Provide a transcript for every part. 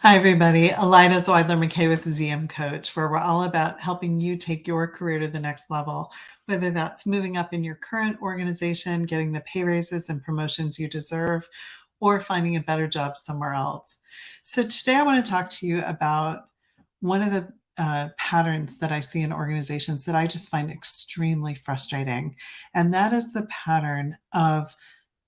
Hi, everybody. Elida Zweidler-McKay with ZM Coach, where we're all about helping you take your career to the next level, whether that's moving up in your current organization, getting the pay raises and promotions you deserve, or finding a better job somewhere else. So today I want to talk to you about one of the patterns that I see in organizations that I just find extremely frustrating, and that is the pattern of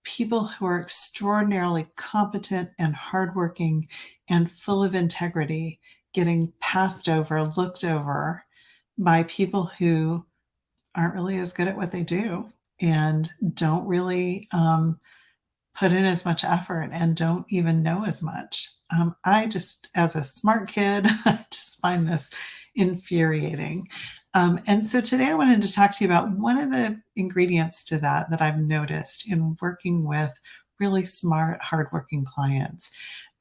people who are extraordinarily competent and hardworking and full of integrity getting passed over, looked over by people who aren't really as good at what they do and don't really put in as much effort and don't even know as much. I just, as a smart kid, I just find this infuriating. And so today I wanted to talk to you about one of the ingredients to that I've noticed in working with really smart, hardworking clients.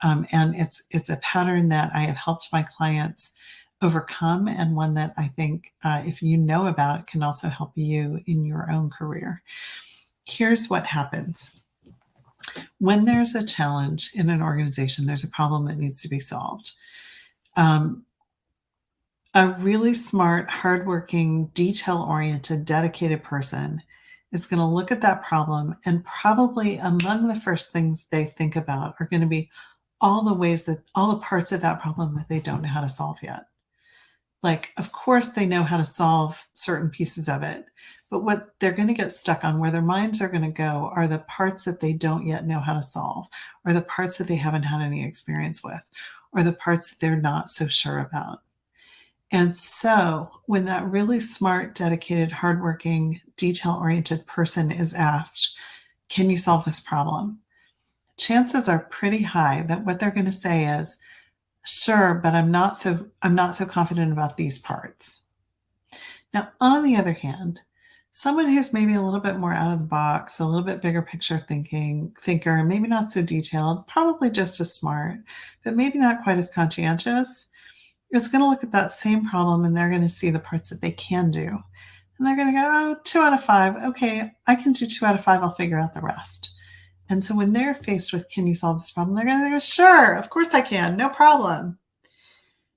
And it's a pattern that I have helped my clients overcome, and one that I think, if you know about it, can also help you in your own career. Here's what happens. When there's a challenge in an organization, there's a problem that needs to be solved. A really smart, hardworking, detail-oriented, dedicated person is going to look at that problem, and probably among the first things they think about are going to be all the parts of that problem that they don't know how to solve yet. Like, of course, they know how to solve certain pieces of it, but what they're going to get stuck on, where their minds are going to go, are the parts that they don't yet know how to solve, or the parts that they haven't had any experience with, or the parts that they're not so sure about. And so when that really smart, dedicated, hardworking, detail-oriented person is asked, can you solve this problem? Chances are pretty high that what they're going to say is, sure, but I'm not so confident about these parts. Now, on the other hand, someone who's maybe a little bit more out of the box, a little bit bigger picture thinker, maybe not so detailed, probably just as smart, but maybe not quite as conscientious, is going to look at that same problem, and they're going to see the parts that they can do. And they're going to go, oh, 2 out of 5. Okay, I can do 2 out of 5. I'll figure out the rest. And so when they're faced with, can you solve this problem? They're going to go, sure, of course I can, no problem.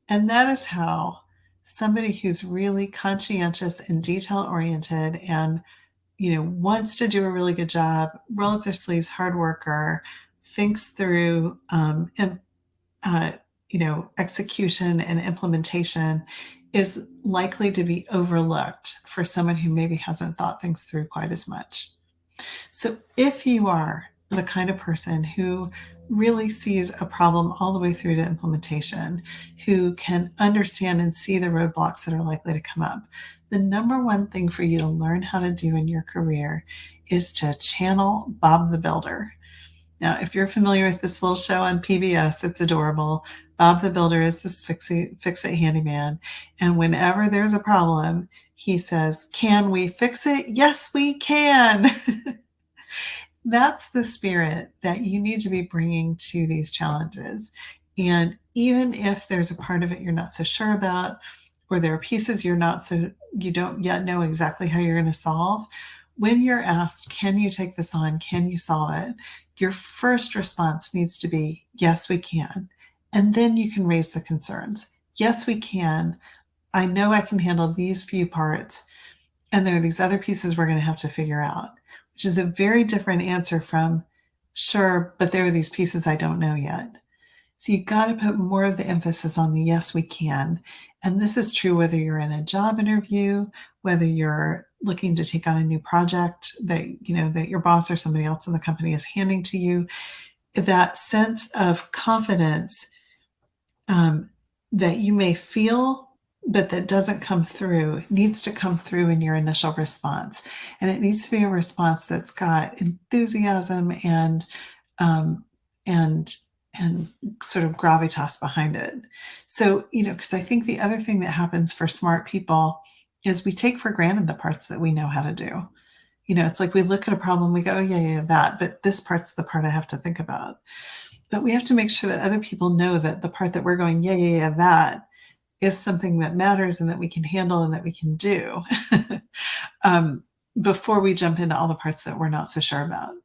And that is how somebody who's really conscientious and detail-oriented and, wants to do a really good job, roll up their sleeves, hard worker, thinks through execution and implementation, is likely to be overlooked for someone who maybe hasn't thought things through quite as much. So if you are the kind of person who really sees a problem all the way through to implementation, who can understand and see the roadblocks that are likely to come up, the number one thing for you to learn how to do in your career is to channel Bob the Builder. Now, if you're familiar with this little show on PBS, it's adorable. Bob the Builder is this fix-it handyman. And whenever there's a problem, he says, can we fix it? Yes, we can. That's the spirit that you need to be bringing to these challenges. And even if there's a part of it you're not so sure about, or there are pieces you don't yet know exactly how you're going to solve, when you're asked, can you take this on? Can you solve it? Your first response needs to be, yes, we can. And then you can raise the concerns. Yes, we can. I know I can handle these few parts. And there are these other pieces we're going to have to figure out, which is a very different answer from, sure, but there are these pieces I don't know yet. So you got to put more of the emphasis on the yes, we can. And this is true whether you're in a job interview, whether you're looking to take on a new project that your boss or somebody else in the company is handing to you. That sense of confidence that you may feel, but that doesn't come through, needs to come through in your initial response. And it needs to be a response that's got enthusiasm and sort of gravitas behind it. So, because I think the other thing that happens for smart people is we take for granted the parts that we know how to do. It's like we look at a problem, we go, oh, yeah, that, but this part's the part I have to think about. But we have to make sure that other people know that the part that we're going, yeah, that is something that matters and that we can handle and that we can do before we jump into all the parts that we're not so sure about.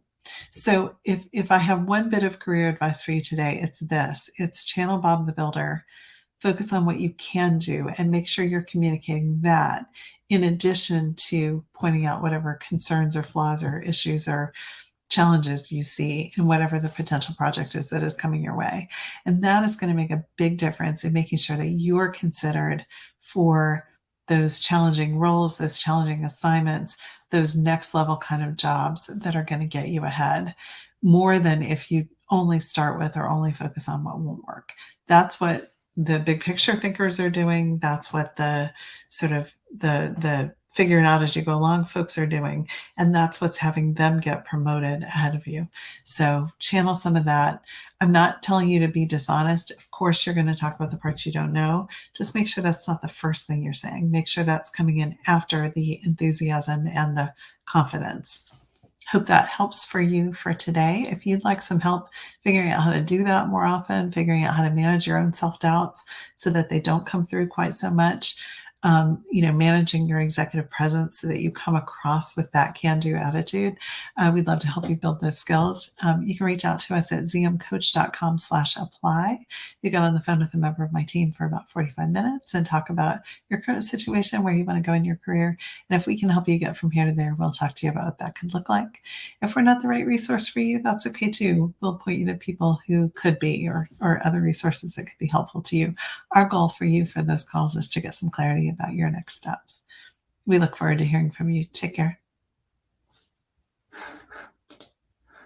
So if I have one bit of career advice for you today, it's this. It's channel Bob the Builder. Focus on what you can do and make sure you're communicating that in addition to pointing out whatever concerns or flaws or issues or challenges you see in whatever the potential project is that is coming your way. And that is going to make a big difference in making sure that you're considered for those challenging roles, those challenging assignments, those next level kind of jobs that are going to get you ahead more than if you only start with or only focus on what won't work. That's what the big picture thinkers are doing. That's what the sort of the figure it out as you go along folks are doing. And that's what's having them get promoted ahead of you. So channel some of that. I'm not telling you to be dishonest. Of course, you're going to talk about the parts you don't know. Just make sure that's not the first thing you're saying. Make sure that's coming in after the enthusiasm and the confidence. Hope that helps for you for today. If you'd like some help figuring out how to do that more often, figuring out how to manage your own self-doubts so that they don't come through quite so much, managing your executive presence so that you come across with that can-do attitude. We'd love to help you build those skills. You can reach out to us at zmcoach.com/apply. You get on the phone with a member of my team for about 45 minutes and talk about your current situation, where you want to go in your career. And if we can help you get from here to there, we'll talk to you about what that could look like. If we're not the right resource for you, that's okay too. We'll point you to people who could be, or other resources that could be helpful to you. Our goal for you for those calls is to get some clarity about your next steps. We look forward to hearing from you. Take care.